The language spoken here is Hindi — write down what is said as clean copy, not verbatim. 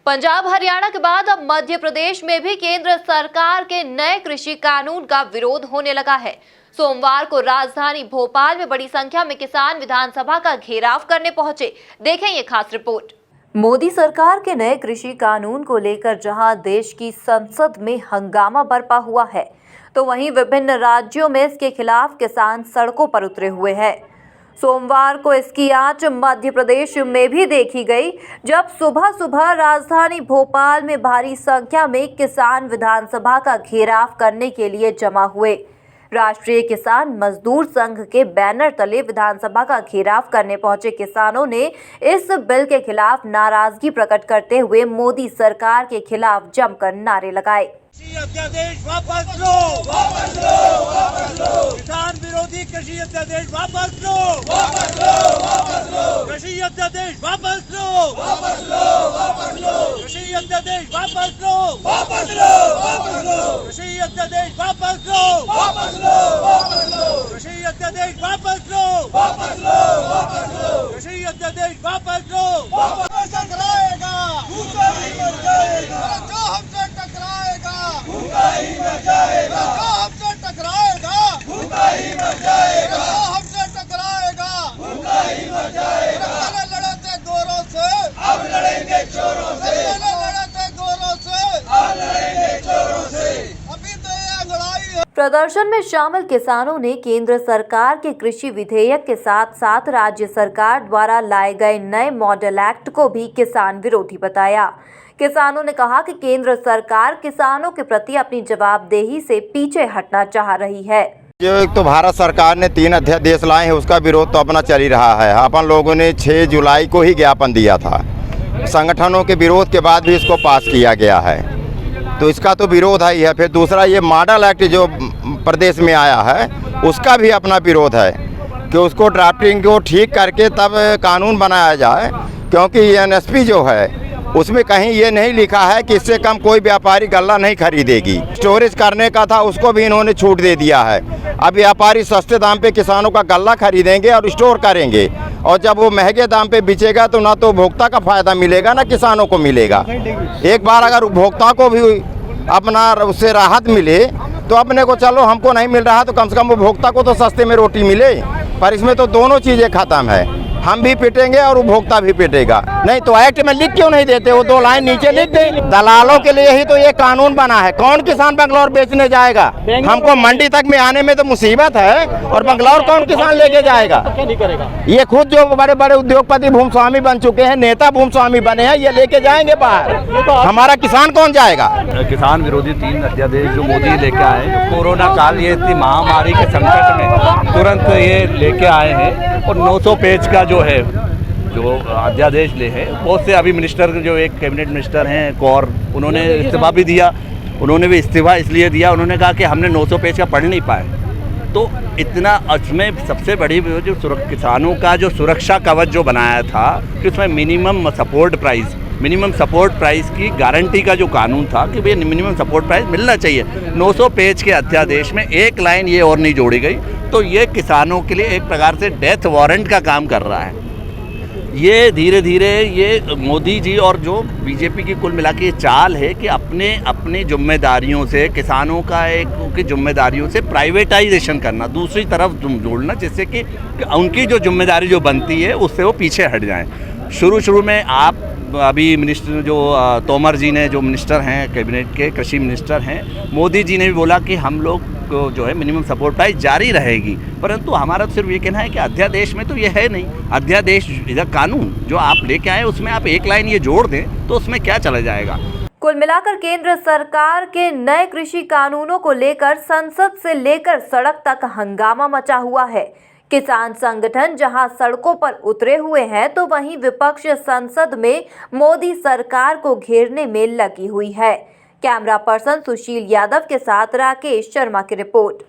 पंजाब हरियाणा के बाद अब मध्य प्रदेश में भी केंद्र सरकार के नए कृषि कानून का विरोध होने लगा है। सोमवार को राजधानी भोपाल में बड़ी संख्या में किसान विधानसभा का घेराव करने पहुंचे। देखें ये खास रिपोर्ट। मोदी सरकार के नए कृषि कानून को लेकर जहां देश की संसद में हंगामा बरपा हुआ है, तो वहीं विभिन्न राज्यों में इसके खिलाफ किसान सड़कों पर उतरे हुए हैं। सोमवार को इसकी आंच मध्य प्रदेश में भी देखी गई, जब सुबह सुबह राजधानी भोपाल में भारी संख्या में किसान विधानसभा का घेराव करने के लिए जमा हुए। राष्ट्रीय किसान मजदूर संघ के बैनर तले विधानसभा का घेराव करने पहुंचे किसानों ने इस बिल के खिलाफ नाराजगी प्रकट करते हुए मोदी सरकार के खिलाफ जमकर नारे लगाए। अध्यादेश वापस लो, वापस लो, वापस लो। किसान विरोधी कृषि अध्यादेश वापस लो, वापस लो, वापस लो। कृषि अध्यादेश वापस लो, वापस लो, वापस लो। कृषि अध्यादेश वापस लो, वापस लो, वापस लो। कृषि अध्यादेश वापस लो, वापस लो, वापस लो। कृषि अध्यादेश वापस लो, वापस लो, वापस लो। कृषि अध्यादेश वापस लो, वापस टकराएगा, भूखा ही मर जाएगा। जो हमसे टकराएगा भूखा ही मर जाएगा। जो हमसे टकराएगा भूखा ही मर जाएगा। जो हमसे टकराएगा भूखा ही मर जाएगा। पहले लड़े थे गोरों से, अब लड़ेंगे चोरों से। पहले लड़े थे गोरों से, अब लड़ेंगे चोरों से। अभी तो ये लड़ाई है। प्रदर्शन में शामिल किसानों ने केंद्र सरकार के कृषि विधेयक के साथ साथ राज्य सरकार द्वारा लाए गए नए मॉडल एक्ट को भी किसान विरोधी बताया। किसानों ने कहा कि केंद्र सरकार किसानों के प्रति अपनी जवाबदेही से पीछे हटना चाह रही है। जो एक तो भारत सरकार ने 3 अध्यादेश लाए हैं, उसका विरोध तो अपना चल ही रहा है। अपन लोगों ने 6 जुलाई को ही ज्ञापन दिया था। संगठनों के विरोध के बाद भी इसको पास किया गया है, तो इसका तो विरोध ही है। फिर दूसरा ये मॉडल एक्ट जो प्रदेश में आया है, उसका भी अपना विरोध है कि उसको ड्राफ्टिंग को ठीक करके तब कानून बनाया जाए, क्योंकि एनएसपी जो है उसमें कहीं ये नहीं लिखा है कि इससे कम कोई व्यापारी गल्ला नहीं खरीदेगी। स्टोरेज करने का था, उसको भी इन्होंने छूट दे दिया है। अब व्यापारी सस्ते दाम पे किसानों का गल्ला खरीदेंगे और स्टोर करेंगे, और जब वो महंगे दाम पे बिचेगा तो ना तो उपभोक्ता का फायदा मिलेगा ना किसानों को मिलेगा। एक बार अगर उपभोक्ता को भी अपना उससे राहत मिले तो अपने को चलो हमको नहीं मिल रहा तो कम से कम उपभोक्ता को तो सस्ते में रोटी मिले, पर इसमें तो दोनों चीज़ें खत्म है। हम भी पिटेंगे और उपभोक्ता भी पिटेगा। नहीं तो एक्ट में लिख क्यों नहीं देते? वो 2 लाइन नीचे लिख दे। दलालों के लिए ही तो ये कानून बना है। कौन किसान बंगलौर बेचने जाएगा? हमको मंडी तक में आने में तो मुसीबत है, और बंगलौर कौन किसान लेके जाएगा? ये खुद जो बड़े बड़े उद्योगपति भूमस्वामी बन चुके हैं, नेता भूमस्वामी बने हैं, ये लेके जाएंगे बाहर। हमारा किसान कौन जाएगा? किसान विरोधी 3 अध्यादेश जो मोदी लेके आए, कोरोना काल ये इतनी महामारी के संकट में तुरंत ये लेके आए हैं, और 900 पेज का जो है जो अध्यादेश ले है, बहुत से अभी मिनिस्टर जो एक कैबिनेट मिनिस्टर हैं कौर, उन्होंने इस्तीफा भी दिया। उन्होंने भी इस्तीफा इसलिए दिया, उन्होंने कहा कि हमने 900 पेज का पढ़ नहीं पाए। तो इतना उसमें सबसे बड़ी जो किसानों का जो सुरक्षा कवच जो बनाया था कि उसमें मिनिमम सपोर्ट प्राइस की गारंटी का जो कानून था कि भाई मिनिमम सपोर्ट प्राइस मिलना चाहिए, 900 पेज के अध्यादेश में एक लाइन ये और नहीं जोड़ी गई। तो ये किसानों के लिए एक प्रकार से डेथ वारंट का काम कर रहा है। ये धीरे धीरे ये मोदी जी और जो बीजेपी की कुल मिला के चाल है कि अपनी जिम्मेदारियों से किसानों का की जिम्मेदारियों से प्राइवेटाइजेशन करना, दूसरी तरफ जोड़ना, जिससे कि उनकी जो जिम्मेदारी जो बनती है उससे वो पीछे हट जाएं। शुरू में आप अभी मिनिस्टर जो तोमर जी ने, जो मिनिस्टर हैं कैबिनेट के, कृषि मिनिस्टर हैं, मोदी जी ने भी बोला कि हम लोग को जो है मिनिमम सपोर्ट प्राइस जारी रहेगी, परंतु हमारा तो सिर्फ ये कहना है कि अध्यादेश में तो ये है नहीं। अध्यादेश इधर कानून जो आप लेके आए उसमें आप एक लाइन ये जोड़ दें तो उसमें क्या चला जाएगा। कुल मिलाकर केंद्र सरकार के नए कृषि कानूनों को लेकर संसद से लेकर सड़क तक हंगामा मचा हुआ है। किसान संगठन जहां सड़कों पर उतरे हुए हैं, तो वहीं विपक्ष संसद में मोदी सरकार को घेरने में लगी हुई है। कैमरा पर्सन सुशील यादव के साथ राकेश शर्मा की रिपोर्ट।